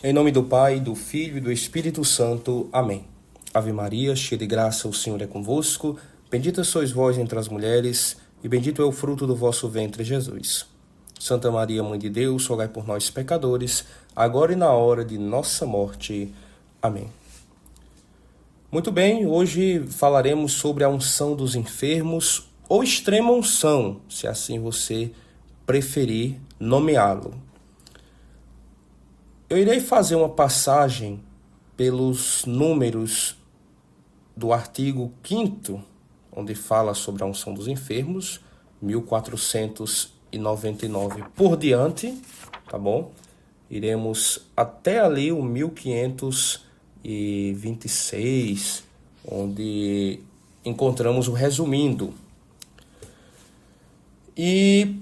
Em nome do Pai, do Filho e do Espírito Santo. Amém. Ave Maria, cheia de graça, o Senhor é convosco. Bendita sois vós entre as mulheres, e bendito é o fruto do vosso ventre, Jesus. Santa Maria, Mãe de Deus, rogai por nós, pecadores, agora e na hora de nossa morte. Amém. Muito bem, hoje falaremos sobre a unção dos enfermos, ou extrema unção, se assim você preferir nomeá-lo. Eu irei fazer uma passagem pelos números do artigo 5º, onde fala sobre a unção dos enfermos, 1499 por diante, tá bom? Iremos até ali o 1526, onde encontramos o resumindo. E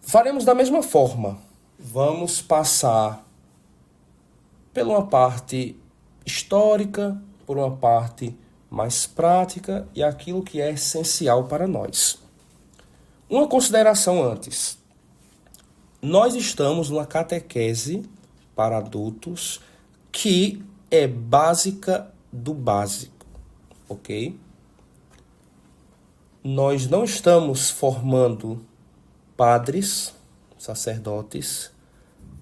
faremos da mesma forma. Vamos passar por uma parte histórica, por uma parte mais prática e aquilo que é essencial para nós. Uma consideração antes. Nós estamos numa catequese para adultos que é básica do básico, ok? Nós não estamos formando padres, sacerdotes,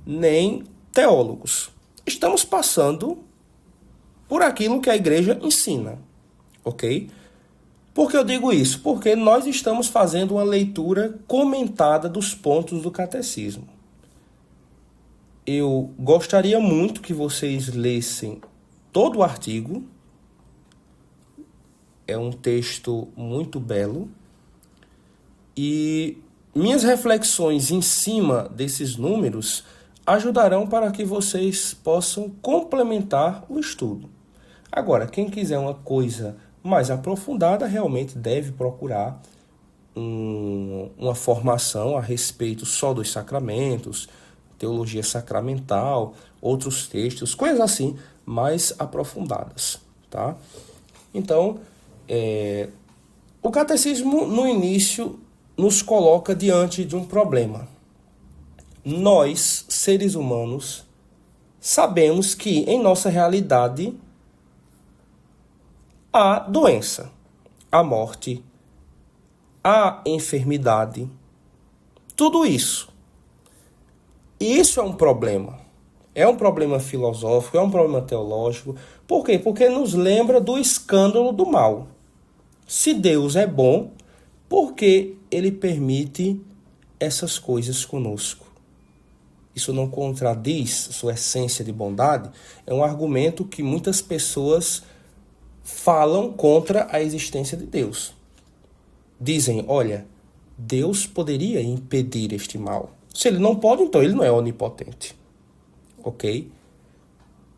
nem teólogos. Estamos passando por aquilo que a igreja ensina, ok? Por que eu digo isso? Porque nós estamos fazendo uma leitura comentada dos pontos do catecismo. Eu gostaria muito que vocês lessem todo o artigo. É um texto muito belo. E minhas reflexões em cima desses números ajudarão para que vocês possam complementar o estudo. Agora, quem quiser uma coisa mais aprofundada, realmente deve procurar uma formação a respeito só dos sacramentos, teologia sacramental, outros textos, coisas assim, mais aprofundadas, tá? Então, o catecismo, no início, nos coloca diante de um problema. Nós, seres humanos, sabemos que em nossa realidade há doença, há morte, há enfermidade, tudo isso. E isso é um problema. É um problema filosófico, é um problema teológico. Por quê? Porque nos lembra do escândalo do mal. Se Deus é bom, por que ele permite essas coisas conosco? Isso não contradiz sua essência de bondade? É um argumento que muitas pessoas falam contra a existência de Deus. Dizem, olha, Deus poderia impedir este mal. Se ele não pode, então ele não é onipotente. Ok?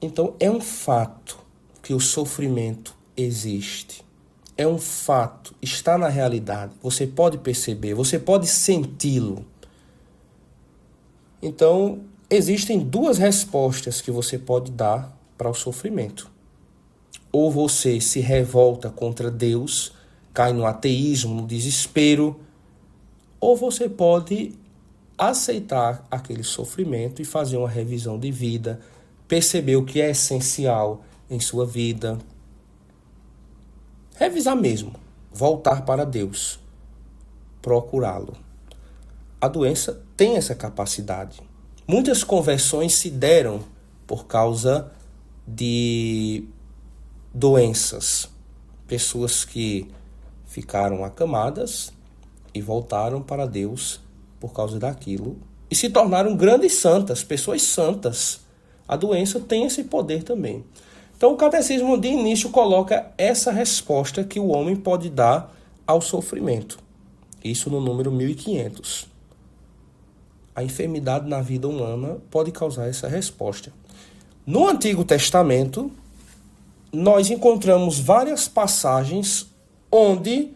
Então é um fato que o sofrimento existe. É um fato, está na realidade. Você pode perceber, você pode senti-lo. Então, existem duas respostas que você pode dar para o sofrimento. Ou você se revolta contra Deus, cai no ateísmo, no desespero, ou você pode aceitar aquele sofrimento e fazer uma revisão de vida, perceber o que é essencial em sua vida. Revisar mesmo, voltar para Deus, procurá-lo. A doença tem essa capacidade. Muitas conversões se deram por causa de doenças. Pessoas que ficaram acamadas e voltaram para Deus por causa daquilo e se tornaram grandes santas, pessoas santas. A doença tem esse poder também. Então o catecismo de início coloca essa resposta que o homem pode dar ao sofrimento. Isso no número 1500. A enfermidade na vida humana pode causar essa resposta. No Antigo Testamento, nós encontramos várias passagens onde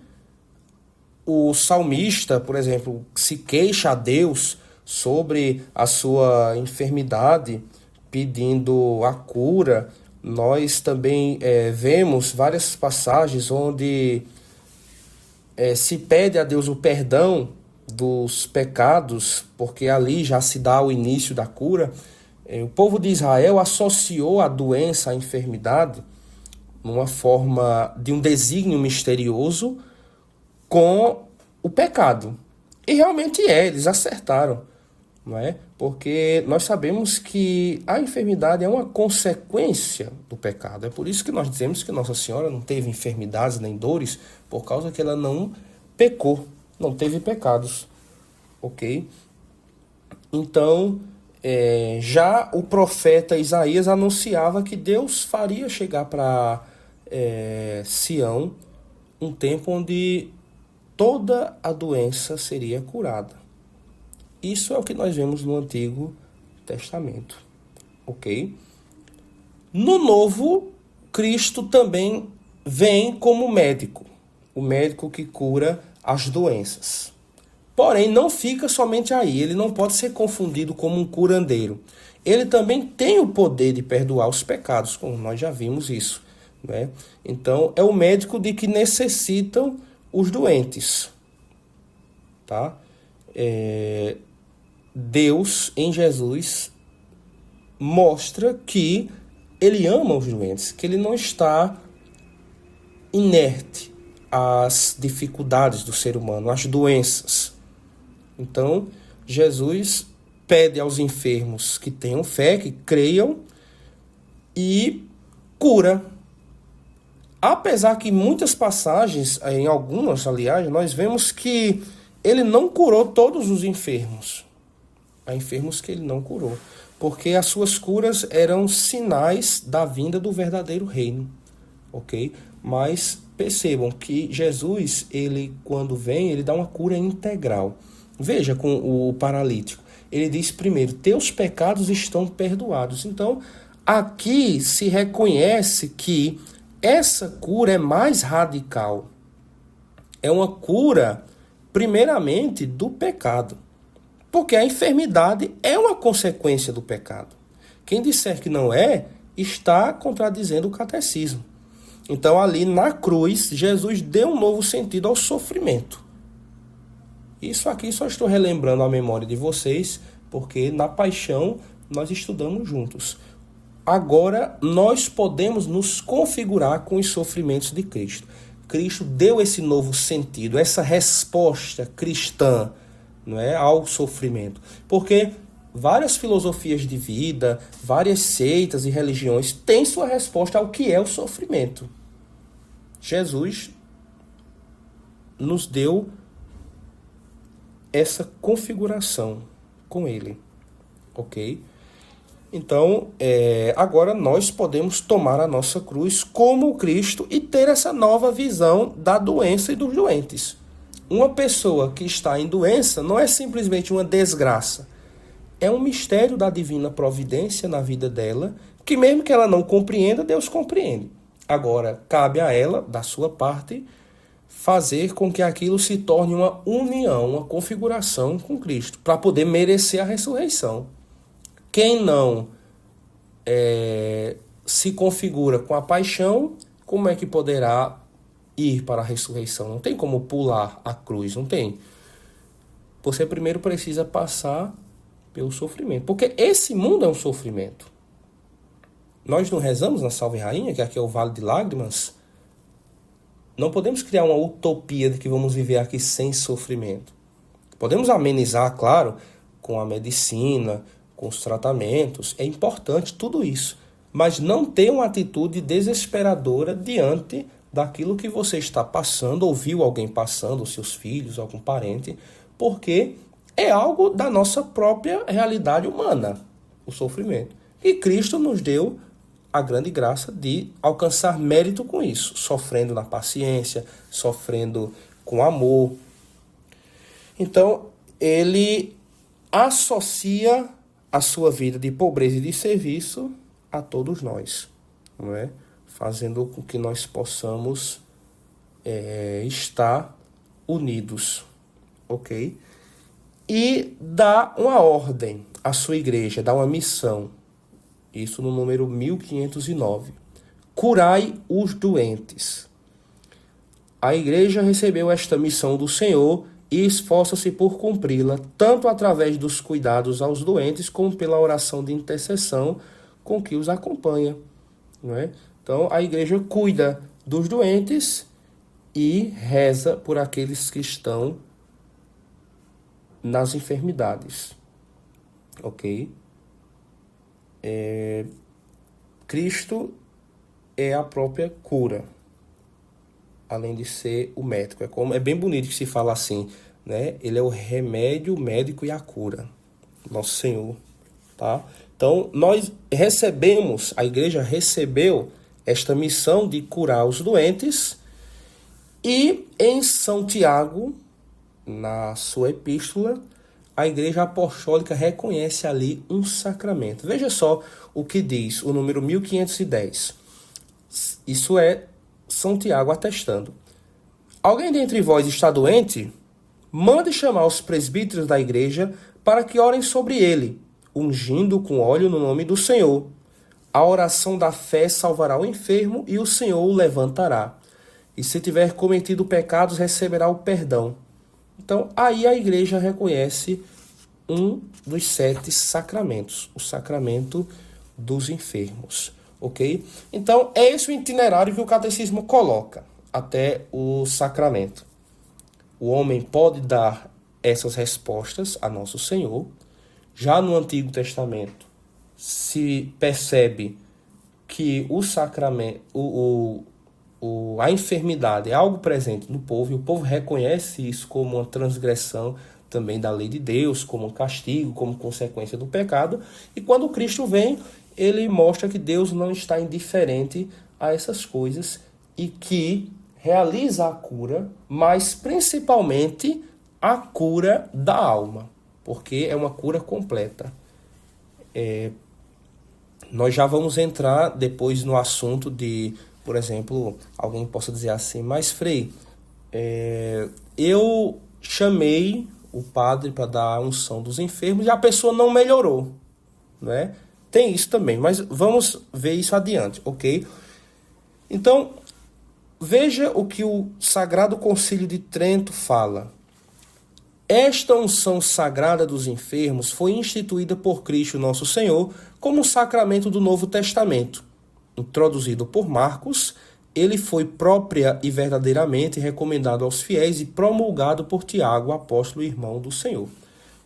o salmista, por exemplo, se queixa a Deus sobre a sua enfermidade, pedindo a cura. Nós também vemos várias passagens onde se pede a Deus o perdão dos pecados, porque ali já se dá o início da cura. O povo de Israel associou a doença, a enfermidade, numa forma de um desígnio misterioso com o pecado. E realmente eles acertaram, não é? Porque nós sabemos que a enfermidade é uma consequência do pecado. É por isso que nós dizemos que Nossa Senhora não teve enfermidades nem dores, por causa que ela não pecou, não teve pecados, ok? Então, já o profeta Isaías anunciava que Deus faria chegar para Sião um tempo onde toda a doença seria curada. Isso é o que nós vemos no Antigo Testamento, ok? No Novo, Cristo também vem como médico, o médico que cura as doenças. Porém, não fica somente aí, ele não pode ser confundido como um curandeiro. Ele também tem o poder de perdoar os pecados, como nós já vimos isso, né? Então, é o médico de que necessitam os doentes, tá? Deus, em Jesus, mostra que ele ama os doentes, que ele não está inerte às dificuldades do ser humano, às doenças. Então, Jesus pede aos enfermos que tenham fé, que creiam e cura. Apesar que em muitas passagens, em algumas, aliás, nós vemos que ele não curou todos os enfermos. Há enfermos que ele não curou, porque as suas curas eram sinais da vinda do verdadeiro reino, ok? Mas percebam que Jesus, ele quando vem, ele dá uma cura integral. Veja com o paralítico. Ele diz primeiro, teus pecados estão perdoados. Então, aqui se reconhece que essa cura é mais radical. É uma cura, primeiramente, do pecado. Porque a enfermidade é uma consequência do pecado. Quem disser que não é, está contradizendo o catecismo. Então, ali na cruz, Jesus deu um novo sentido ao sofrimento. Isso aqui só estou relembrando a memória de vocês, porque na paixão nós estudamos juntos. Agora, nós podemos nos configurar com os sofrimentos de Cristo. Cristo deu esse novo sentido, essa resposta cristã, não é, ao sofrimento. Porque várias filosofias de vida, várias seitas e religiões têm sua resposta ao que é o sofrimento. Jesus nos deu essa configuração com ele, ok? Então, agora nós podemos tomar a nossa cruz como Cristo e ter essa nova visão da doença e dos doentes. Uma pessoa que está em doença não é simplesmente uma desgraça. É um mistério da divina providência na vida dela, que mesmo que ela não compreenda, Deus compreende. Agora, cabe a ela, da sua parte, fazer com que aquilo se torne uma união, uma configuração com Cristo, para poder merecer a ressurreição. Quem não se configura com a paixão, como é que poderá ir para a ressurreição? Não tem como pular a cruz, não tem. Você primeiro precisa passar pelo sofrimento, porque esse mundo é um sofrimento. Nós não rezamos na Salve Rainha, que aqui é o Vale de Lágrimas. Não podemos criar uma utopia de que vamos viver aqui sem sofrimento. Podemos amenizar, claro, com a medicina, com os tratamentos. É importante tudo isso. Mas não ter uma atitude desesperadora diante daquilo que você está passando, ou viu alguém passando, os seus filhos, algum parente, porque é algo da nossa própria realidade humana, o sofrimento. E Cristo nos deu a grande graça de alcançar mérito com isso, sofrendo na paciência, sofrendo com amor. Então, ele associa a sua vida de pobreza e de serviço a todos nós, não é? Fazendo com que nós possamos estar unidos, ok? E dá uma ordem à sua igreja, dá uma missão. Isso no número 1509. Curai os doentes. A igreja recebeu esta missão do Senhor e esforça-se por cumpri-la, tanto através dos cuidados aos doentes, como pela oração de intercessão com que os acompanha. Não é? Então, a igreja cuida dos doentes e reza por aqueles que estão nas enfermidades. Ok? Cristo é a própria cura, além de ser o médico. É bem bonito que se fala assim, né? Ele é o remédio, o médico e a cura. Nosso Senhor, tá? Então, a igreja recebeu esta missão de curar os doentes, e em São Tiago, na sua epístola, a igreja apostólica reconhece ali um sacramento. Veja só o que diz o número 1510. Isso é São Tiago atestando. Alguém dentre vós está doente? Mande chamar os presbíteros da igreja para que orem sobre ele, ungindo com óleo no nome do Senhor. A oração da fé salvará o enfermo e o Senhor o levantará. E se tiver cometido pecados, receberá o perdão. Então, aí a igreja reconhece um dos 7 sacramentos, o sacramento dos enfermos, ok? Então, é esse o itinerário que o catecismo coloca até o sacramento. O homem pode dar essas respostas a Nosso Senhor. Já no Antigo Testamento, se percebe que o sacramento, a enfermidade é algo presente no povo, e o povo reconhece isso como uma transgressão também da lei de Deus, como um castigo, como consequência do pecado. E quando Cristo vem, ele mostra que Deus não está indiferente a essas coisas e que realiza a cura, mas principalmente a cura da alma, porque é uma cura completa. Nós já vamos entrar depois no assunto de, por exemplo, alguém possa dizer assim, mas Frei, eu chamei o padre para dar a unção dos enfermos e a pessoa não melhorou, né? Tem isso também, mas vamos ver isso adiante, ok? Então, veja o que o Sagrado Concílio de Trento fala. Esta unção sagrada dos enfermos foi instituída por Cristo Nosso Senhor como um sacramento do Novo Testamento. Introduzido por Marcos, ele foi própria e verdadeiramente recomendado aos fiéis e promulgado por Tiago, apóstolo e irmão do Senhor.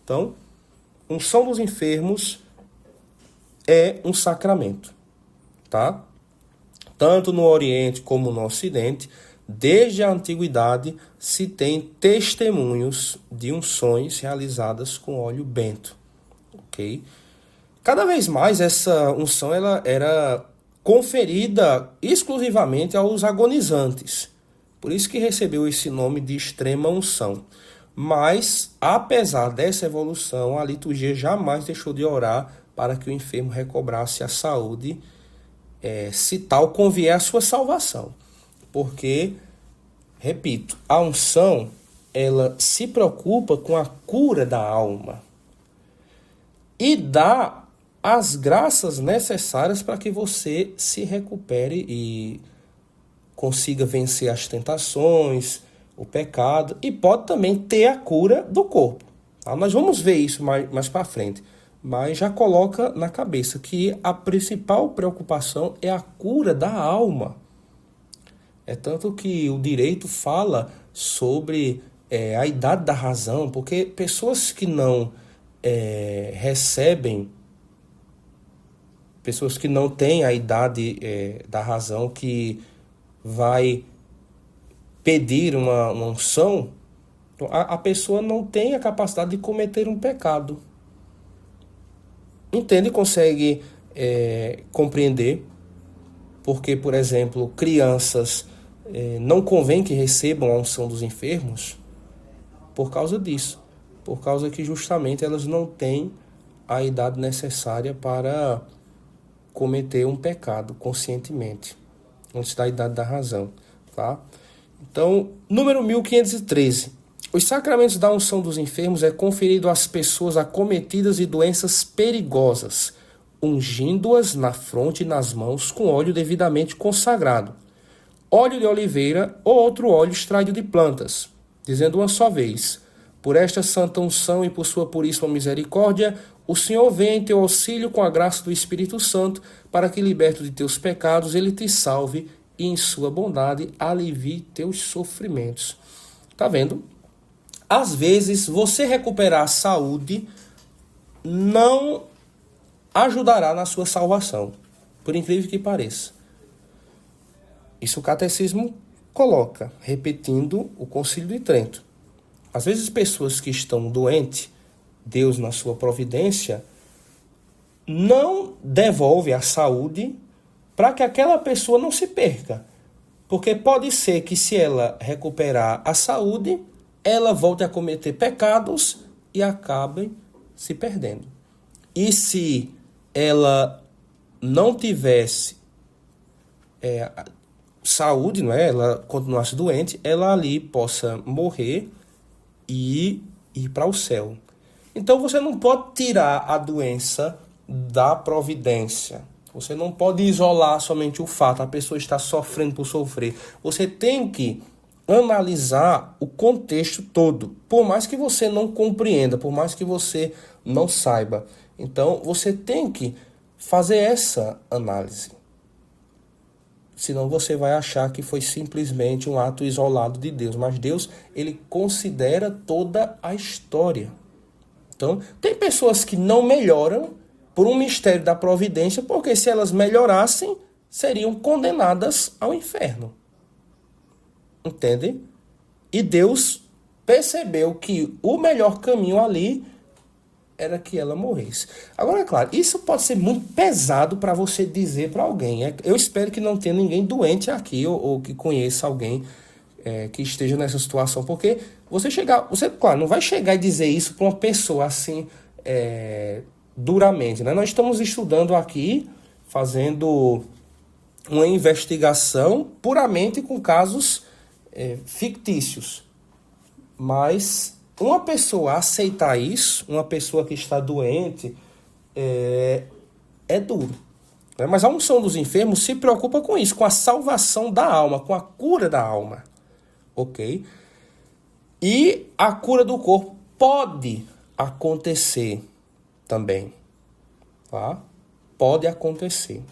Então, unção dos enfermos é um sacramento, tá? Tanto no Oriente como no Ocidente, desde a antiguidade, se tem testemunhos de unções realizadas com óleo bento, ok? Cada vez mais essa unção ela era conferida exclusivamente aos agonizantes. Por isso que recebeu esse nome de extrema unção. Mas, apesar dessa evolução, a liturgia jamais deixou de orar para que o enfermo recobrasse a saúde, se tal convier a sua salvação. Porque, repito, a unção ela se preocupa com a cura da alma e dá as graças necessárias para que você se recupere e consiga vencer as tentações, o pecado, e pode também ter a cura do corpo. Tá? Nós vamos ver isso mais para frente, mas já coloca na cabeça que a principal preocupação é a cura da alma. É tanto que o direito fala sobre a idade da razão, porque pessoas que não recebem, pessoas que não têm a idade da razão, que vai pedir uma unção, a pessoa não tem a capacidade de cometer um pecado. Entende? Consegue compreender? Porque, por exemplo, crianças não convém que recebam a unção dos enfermos por causa disso. Por causa que justamente elas não têm a idade necessária para cometer um pecado conscientemente, antes da idade da razão, tá? Então, número 1513. Os sacramentos da unção dos enfermos é conferido às pessoas acometidas de doenças perigosas, ungindo-as na fronte e nas mãos com óleo devidamente consagrado, óleo de oliveira ou outro óleo extraído de plantas, dizendo uma só vez: Por esta santa unção e por sua puríssima misericórdia, o Senhor vem em teu auxílio com a graça do Espírito Santo, para que, liberto de teus pecados, ele te salve e, em sua bondade, alivie teus sofrimentos. Tá vendo? Às vezes, você recuperar a saúde não ajudará na sua salvação, por incrível que pareça. Isso o catecismo coloca, repetindo o Concílio de Trento. Às vezes, pessoas que estão doentes, Deus, na sua providência, não devolve a saúde para que aquela pessoa não se perca. Porque pode ser que, se ela recuperar a saúde, ela volte a cometer pecados e acabe se perdendo. E se ela não tivesse saúde, não é? Ela continuasse doente, ela ali possa morrer e ir para o céu. Então você não pode tirar a doença da providência. Você não pode isolar somente o fato, a pessoa está sofrendo por sofrer. Você tem que analisar o contexto todo, por mais que você não compreenda, por mais que você não saiba. Então você tem que fazer essa análise. Senão você vai achar que foi simplesmente um ato isolado de Deus. Mas Deus, ele considera toda a história. Então, tem pessoas que não melhoram por um mistério da providência, porque se elas melhorassem, seriam condenadas ao inferno. Entende? E Deus percebeu que o melhor caminho ali era que ela morresse. Agora, é claro, isso pode ser muito pesado para você dizer para alguém. Eu espero que não tenha ninguém doente aqui ou que conheça alguém que esteja nessa situação, porque você, claro, não vai chegar e dizer isso para uma pessoa assim duramente, né? Nós estamos estudando aqui, fazendo uma investigação puramente com casos fictícios. Mas uma pessoa aceitar isso, uma pessoa que está doente, é duro. Né? Mas a unção dos enfermos se preocupa com isso, com a salvação da alma, com a cura da alma. Ok? E a cura do corpo pode acontecer também. Tá? Pode acontecer.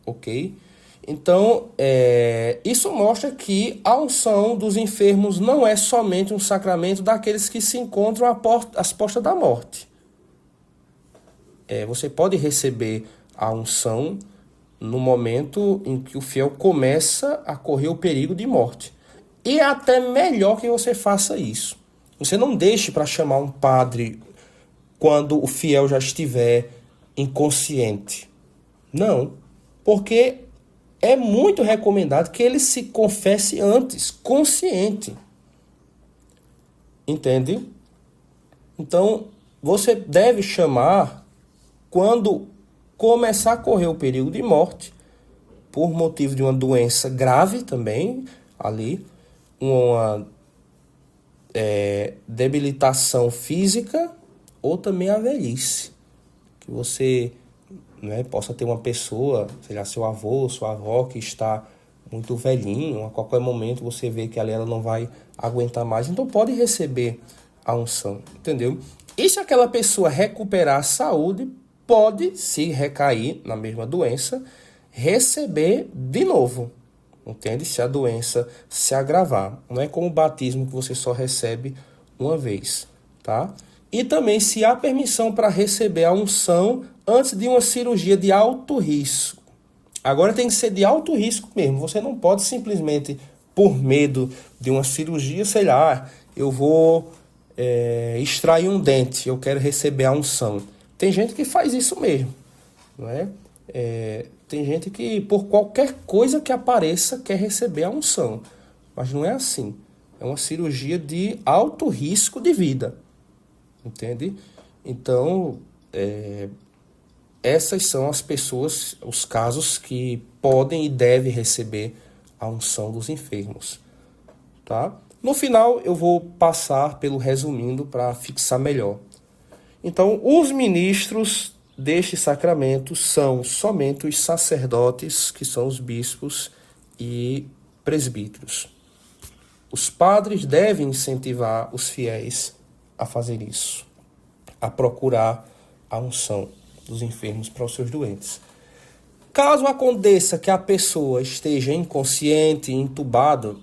Ok? Então, isso mostra que a unção dos enfermos não é somente um sacramento daqueles que se encontram às portas da morte. Você pode receber a unção no momento em que o fiel começa a correr o perigo de morte. E é até melhor que você faça isso. Você não deixe para chamar um padre quando o fiel já estiver inconsciente. Não, porque é muito recomendado que ele se confesse antes, consciente. Entende? Então, você deve chamar quando começar a correr o perigo de morte, por motivo de uma doença grave também, ali, uma debilitação física ou também a velhice. Que você possa ter uma pessoa, sei lá, seu avô, sua avó, que está muito velhinho, a qualquer momento você vê que ali ela não vai aguentar mais, então pode receber a unção, entendeu? E se aquela pessoa recuperar a saúde, pode, se recair na mesma doença, receber de novo, entende? Se a doença se agravar. Não é como o batismo que você só recebe uma vez, tá? E também se há permissão para receber a unção antes de uma cirurgia de alto risco. Agora tem que ser de alto risco mesmo. Você não pode simplesmente, por medo de uma cirurgia, sei lá, eu vou extrair um dente, eu quero receber a unção. Tem gente que faz isso mesmo, não é? Tem gente que, por qualquer coisa que apareça, quer receber a unção. Mas não é assim. É uma cirurgia de alto risco de vida. Entende? Então, essas são as pessoas, os casos que podem e devem receber a unção dos enfermos. Tá? No final, eu vou passar pelo resumindo para fixar melhor. Então, os ministros deste sacramento são somente os sacerdotes, que são os bispos e presbíteros. Os padres devem incentivar os fiéis a fazer isso, a procurar a unção dos enfermos para os seus doentes. Caso aconteça que a pessoa esteja inconsciente, entubada,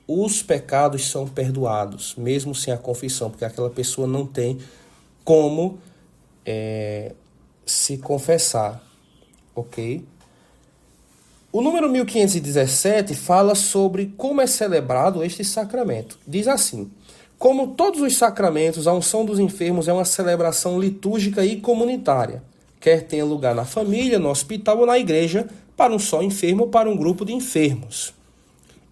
os pecados são perdoados, mesmo sem a confissão, porque aquela pessoa não tem como se confessar, ok? O número 1517 fala sobre como é celebrado este sacramento. Diz assim: como todos os sacramentos, a unção dos enfermos é uma celebração litúrgica e comunitária, quer tenha lugar na família, no hospital ou na igreja, para um só enfermo ou para um grupo de enfermos.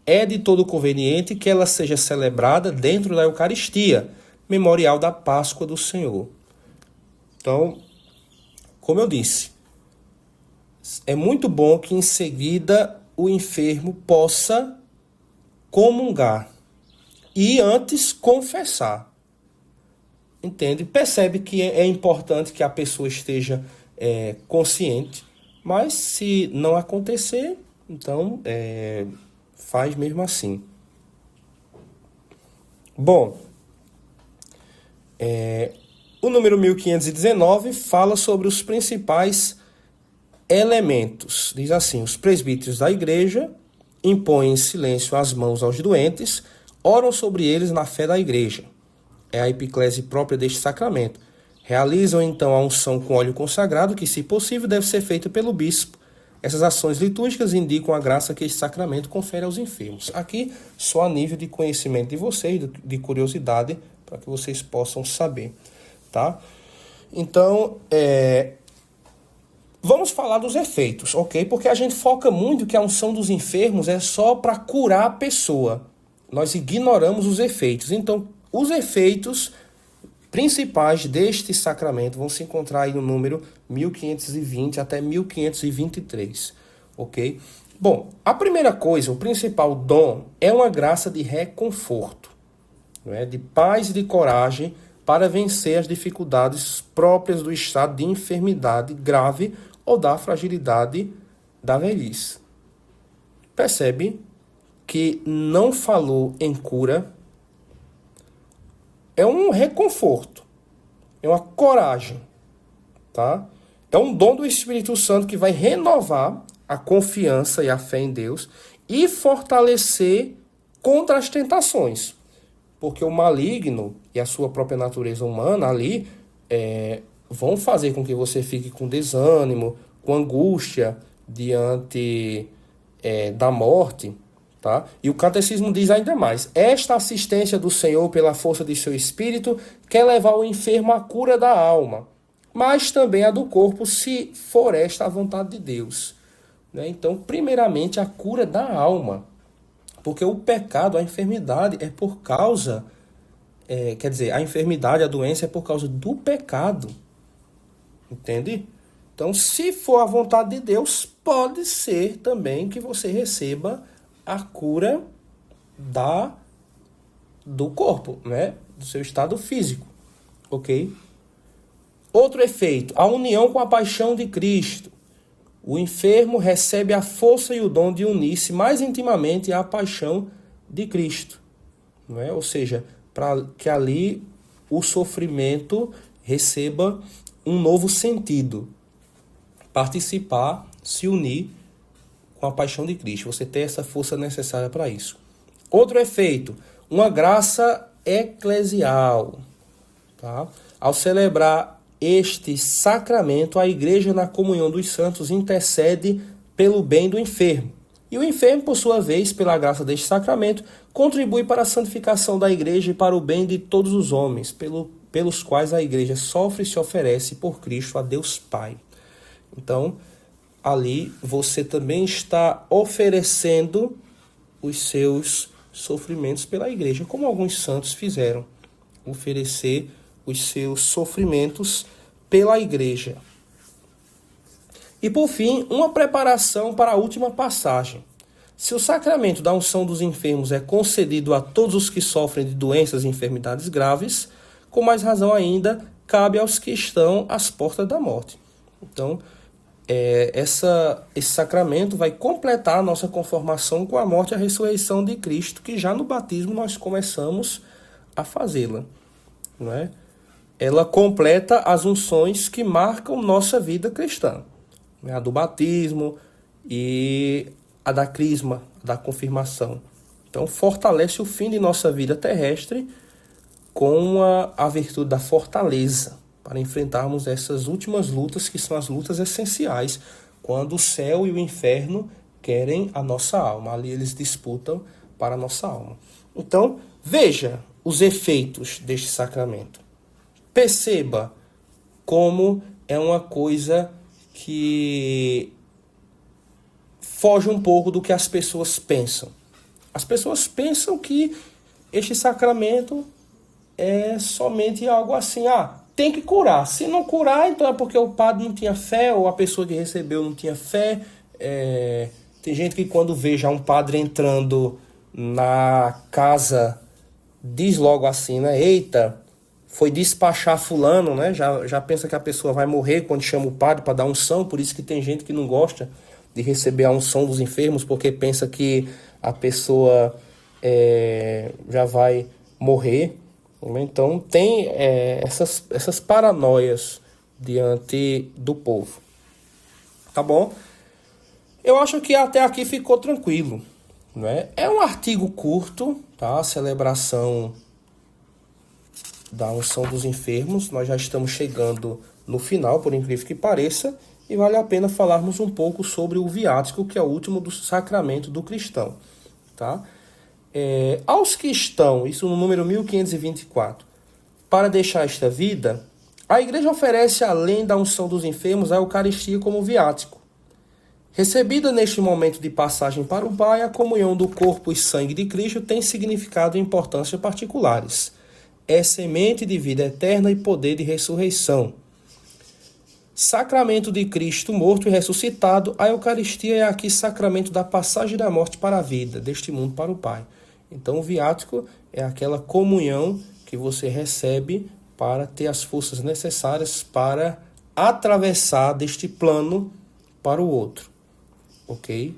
É de todo conveniente que ela seja celebrada dentro da Eucaristia, memorial da Páscoa do Senhor. Então, como eu disse, é muito bom que em seguida o enfermo possa comungar e antes confessar. Entende? Percebe que é importante que a pessoa esteja consciente, mas se não acontecer, então faz mesmo assim. Bom, o número 1519 fala sobre os principais elementos. Diz assim: os presbíteros da igreja impõem em silêncio as mãos aos doentes, oram sobre eles na fé da igreja. É a epiclese própria deste sacramento. Realizam então a unção com óleo consagrado, que, se possível, deve ser feita pelo bispo. Essas ações litúrgicas indicam a graça que este sacramento confere aos enfermos. Aqui, só a nível de conhecimento de vocês, de curiosidade, para que vocês possam saber, tá? Então, vamos falar dos efeitos, ok? Porque a gente foca muito que a unção dos enfermos é só para curar a pessoa. Nós ignoramos os efeitos. Então, os efeitos principais deste sacramento vão se encontrar aí no número 1520 até 1523, ok? Bom, a primeira coisa, o principal dom, é uma graça de reconforto, não é? De paz e de coragem para vencer as dificuldades próprias do estado de enfermidade grave ou da fragilidade da velhice. Percebe que não falou em cura? É um reconforto, é uma coragem, tá? É um dom do Espírito Santo que vai renovar a confiança e a fé em Deus e fortalecer contra as tentações. Porque o maligno e a sua própria natureza humana ali vão fazer com que você fique com desânimo, com angústia diante da morte, tá? E o catecismo diz ainda mais: esta assistência do Senhor pela força de seu Espírito quer levar o enfermo à cura da alma, mas também a do corpo, se for esta a vontade de Deus, né? Então, primeiramente, a cura da alma, porque o pecado, a enfermidade é por causa, a enfermidade, a doença é por causa do pecado, entende? Então, se for a vontade de Deus, pode ser também que você receba a cura do corpo, né? Do seu estado físico, ok? Outro efeito, a união com a paixão de Cristo. O enfermo recebe a força e o dom de unir-se mais intimamente à paixão de Cristo, não é? Ou seja, para que ali o sofrimento receba um novo sentido. Participar, se unir com a paixão de Cristo. Você tem essa força necessária para isso. Outro efeito, uma graça eclesial, tá? Ao celebrar este sacramento, a igreja, na comunhão dos santos, intercede pelo bem do enfermo. E o enfermo, por sua vez, pela graça deste sacramento, contribui para a santificação da igreja e para o bem de todos os homens, pelos quais a igreja sofre e se oferece por Cristo a Deus Pai. Então, ali você também está oferecendo os seus sofrimentos pela igreja, como alguns santos fizeram, oferecer os seus sofrimentos pela igreja. E por fim, uma preparação para a última passagem. Se o sacramento da unção dos enfermos é concedido a todos os que sofrem de doenças e enfermidades graves, com mais razão ainda, cabe aos que estão às portas da morte. Então, esse sacramento vai completar a nossa conformação com a morte e a ressurreição de Cristo, que já no batismo nós começamos a fazê-la. não é? Ela completa as unções que marcam nossa vida cristã, né? A do batismo e a da crisma, da confirmação. Então, fortalece o fim de nossa vida terrestre com a virtude da fortaleza para enfrentarmos essas últimas lutas, que são as lutas essenciais, quando o céu e o inferno querem a nossa alma. Ali eles disputam para a nossa alma. Então, veja os efeitos deste sacramento. Perceba como é uma coisa que foge um pouco do que as pessoas pensam. As pessoas pensam que este sacramento é somente algo assim, tem que curar. Se não curar, então é porque o padre não tinha fé, ou a pessoa que recebeu não tinha fé. Tem gente que quando vê já um padre entrando na casa, diz logo assim, né? Eita, foi despachar fulano, né? Já pensa que a pessoa vai morrer quando chama o padre para dar unção. Por isso que tem gente que não gosta de receber a unção dos enfermos, porque pensa que a pessoa já vai morrer. Então tem essas paranoias diante do povo. Tá bom? Eu acho que até aqui ficou tranquilo, né? É um artigo curto, tá? A celebração da unção dos enfermos. Nós já estamos chegando no final, por incrível que pareça, e vale a pena falarmos um pouco sobre o viático, que é o último do sacramento do cristão, tá? Aos que estão, isso no número 1524, para deixar esta vida, a Igreja oferece, além da unção dos enfermos, a Eucaristia como viático. Recebida neste momento de passagem para o Pai, a comunhão do corpo e sangue de Cristo tem significado e importância particulares. É semente de vida eterna e poder de ressurreição. Sacramento de Cristo morto e ressuscitado, a Eucaristia é aqui sacramento da passagem da morte para a vida, deste mundo para o Pai. Então o viático é aquela comunhão que você recebe para ter as forças necessárias para atravessar deste plano para o outro, ok?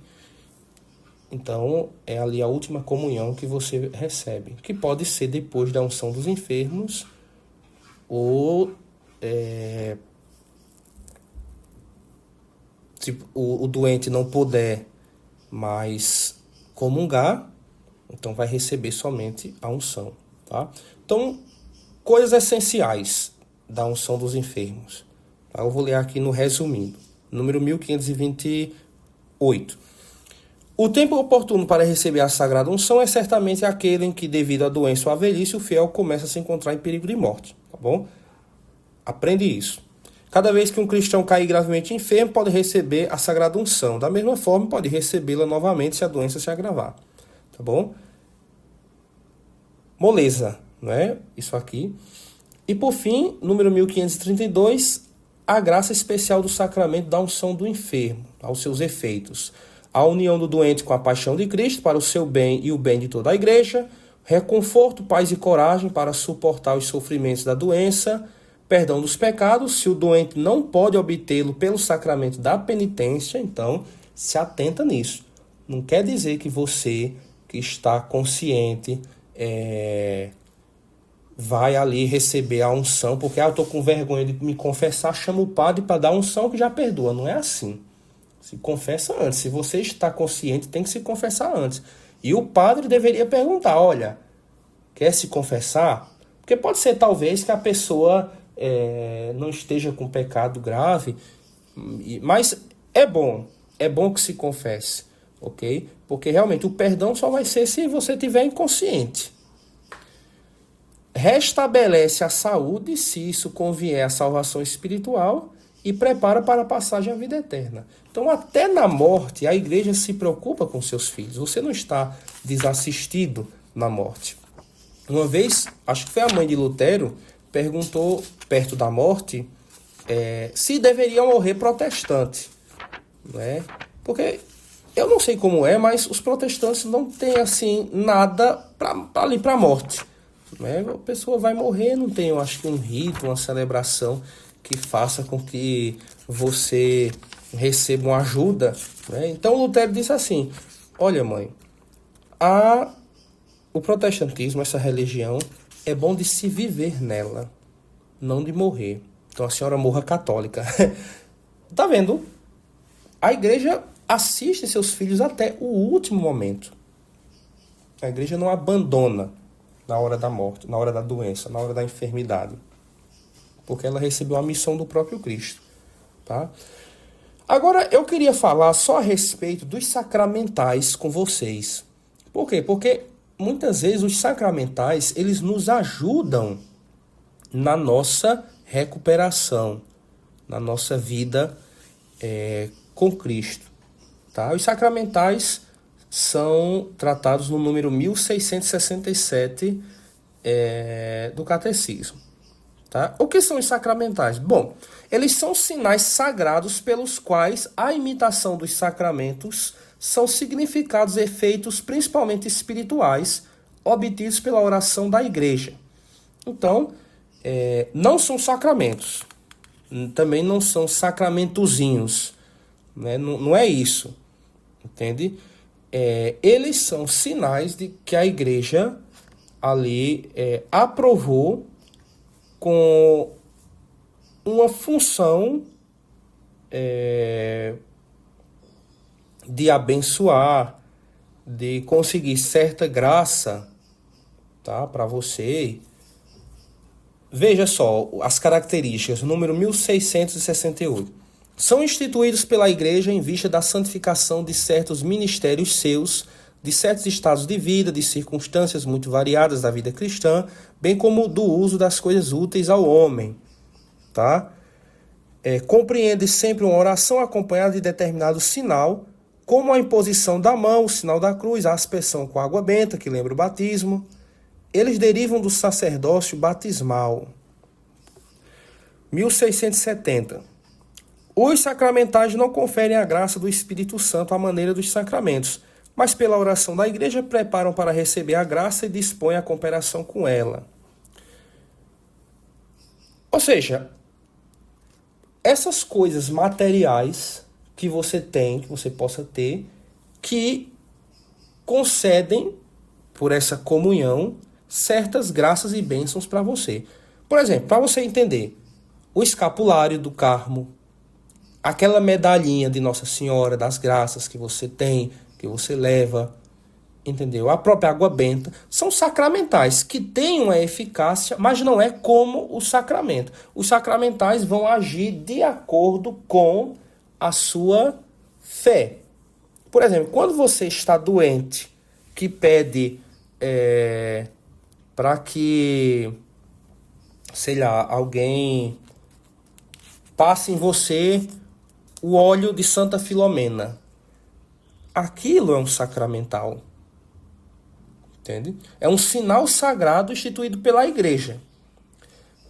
Então é ali a última comunhão que você recebe, que pode ser depois da unção dos enfermos ou se o doente não puder mais comungar, então vai receber somente a unção, tá? Então, coisas essenciais da unção dos enfermos. Tá? Eu vou ler aqui no resumindo. Número 1528. O tempo oportuno para receber a sagrada unção é certamente aquele em que, devido à doença ou à velhice, o fiel começa a se encontrar em perigo de morte, tá bom? Aprende isso. Cada vez que um cristão cair gravemente enfermo, pode receber a sagrada unção. Da mesma forma, pode recebê-la novamente se a doença se agravar. Tá bom? Moleza, não é? Isso aqui. E por fim, número 1532, a graça especial do sacramento da unção do enfermo, aos seus efeitos. A união do doente com a paixão de Cristo para o seu bem e o bem de toda a igreja, reconforto, paz e coragem para suportar os sofrimentos da doença, perdão dos pecados, se o doente não pode obtê-lo pelo sacramento da penitência, então se atenta nisso. Não quer dizer que você que está consciente vai ali receber a unção, porque eu estou com vergonha de me confessar, chama o padre para dar a unção que já perdoa. Não é assim. Se confessa antes. Se você está consciente, tem que se confessar antes. E o padre deveria perguntar, olha, quer se confessar? Porque pode ser talvez que a pessoa não esteja com pecado grave, mas é bom que se confesse, ok? Porque realmente o perdão só vai ser se você estiver inconsciente. Restabelece a saúde, se isso convier à salvação espiritual, e prepara para a passagem à vida eterna. Então, até na morte, a igreja se preocupa com seus filhos. Você não está desassistido na morte. Uma vez, acho que foi a mãe de Lutero, perguntou, perto da morte, se deveria morrer protestante. Né? Porque eu não sei como é, mas os protestantes não têm assim, nada ali para a morte. Né? A pessoa vai morrer, não tem, eu acho que um rito, uma celebração que faça com que você receba uma ajuda. Né? Então Lutero disse assim, olha mãe, o protestantismo, essa religião, é bom de se viver nela, não de morrer. Então a senhora morra católica. Tá vendo? A igreja assiste seus filhos até o último momento. A igreja não abandona na hora da morte, na hora da doença, na hora da enfermidade. Porque ela recebeu a missão do próprio Cristo. Tá? Agora, eu queria falar só a respeito dos sacramentais com vocês. Por quê? Porque muitas vezes os sacramentais, eles nos ajudam na nossa recuperação, na nossa vida com Cristo. Tá? Os sacramentais são tratados no número 1667 do Catecismo. Tá? O que são os sacramentais? Bom, eles são sinais sagrados pelos quais a imitação dos sacramentos são significados e efeitos principalmente espirituais obtidos pela oração da igreja. Então, não são sacramentos, também não são sacramentozinhos, né? Não é isso, entende? Eles são sinais de que a igreja ali aprovou com uma função de abençoar, de conseguir certa graça, tá, para você. Veja só as características, número 1668. São instituídos pela igreja em vista da santificação de certos ministérios seus, de certos estados de vida, de circunstâncias muito variadas da vida cristã, bem como do uso das coisas úteis ao homem. Tá? Compreende sempre uma oração acompanhada de determinado sinal, como a imposição da mão, o sinal da cruz, a aspersão com água benta, que lembra o batismo. Eles derivam do sacerdócio batismal. 1670. Os sacramentais não conferem a graça do Espírito Santo à maneira dos sacramentos, mas pela oração da igreja preparam para receber a graça e dispõem a cooperação com ela. Ou seja, essas coisas materiais que você tem, que você possa ter, que concedem, por essa comunhão, certas graças e bênçãos para você. Por exemplo, para você entender, o escapulário do Carmo, aquela medalhinha de Nossa Senhora das Graças que você tem, que você leva, entendeu? A própria água benta, são sacramentais que têm uma eficácia, mas não é como o sacramento. Os sacramentais vão agir de acordo com a sua fé. Por exemplo, quando você está doente, que pede para que, sei lá, alguém passe em você o óleo de Santa Filomena. Aquilo é um sacramental. Entende? É um sinal sagrado instituído pela igreja.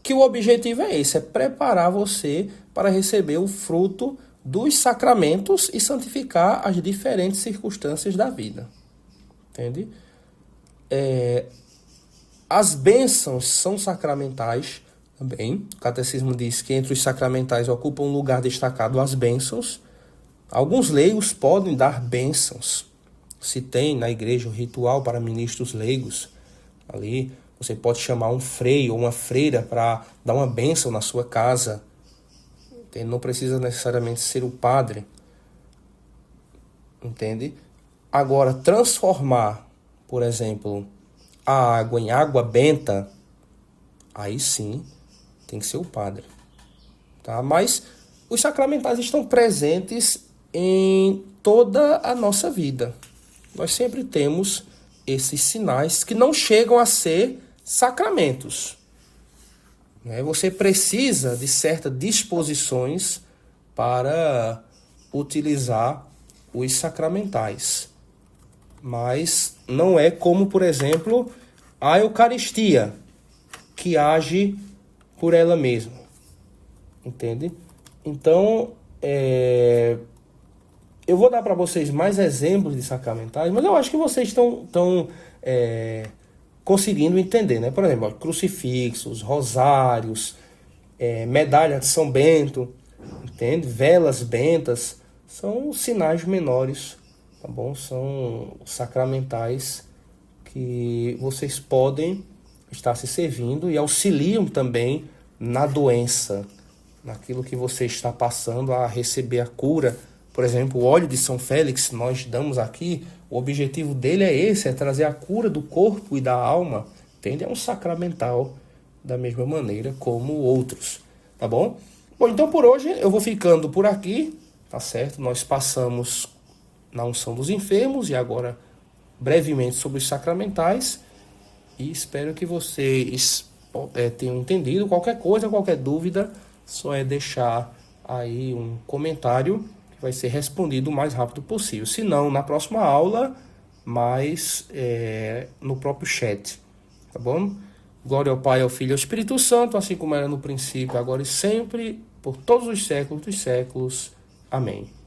Que o objetivo é esse, é preparar você para receber o fruto dos sacramentos e santificar as diferentes circunstâncias da vida. Entende? As bênçãos são sacramentais também. O catecismo diz que entre os sacramentais ocupam um lugar destacado as bênçãos. Alguns leigos podem dar bênçãos. Se tem na igreja o ritual para ministros leigos, ali você pode chamar um freio ou uma freira para dar uma bênção na sua casa. Não precisa necessariamente ser o padre. Entende? Agora, transformar, por exemplo, a água em água benta, aí sim tem que ser o padre. Tá? Mas os sacramentais estão presentes em toda a nossa vida. Nós sempre temos esses sinais que não chegam a ser sacramentos. Você precisa de certas disposições para utilizar os sacramentais. Mas não é como, por exemplo, a Eucaristia, que age por ela mesma. Entende? Então, eu vou dar para vocês mais exemplos de sacramentais, mas eu acho que vocês estão conseguindo entender, né? Por exemplo, crucifixos, rosários, medalha de São Bento, entende? Velas bentas, são sinais menores, tá bom? São sacramentais que vocês podem estar se servindo e auxiliam também na doença, naquilo que você está passando a receber a cura. Por exemplo, o óleo de São Félix, nós damos aqui, o objetivo dele é esse, é trazer a cura do corpo e da alma. Entende? É um sacramental da mesma maneira como outros, tá bom? Bom, então por hoje eu vou ficando por aqui, tá certo? Nós passamos na unção dos enfermos e agora brevemente sobre os sacramentais e espero que vocês tenham entendido. Qualquer coisa, qualquer dúvida, só é deixar aí um comentário que vai ser respondido o mais rápido possível. Se não, na próxima aula, mas no próprio chat, tá bom? Glória ao Pai, ao Filho e ao Espírito Santo, assim como era no princípio, agora e sempre, por todos os séculos dos séculos. Amém.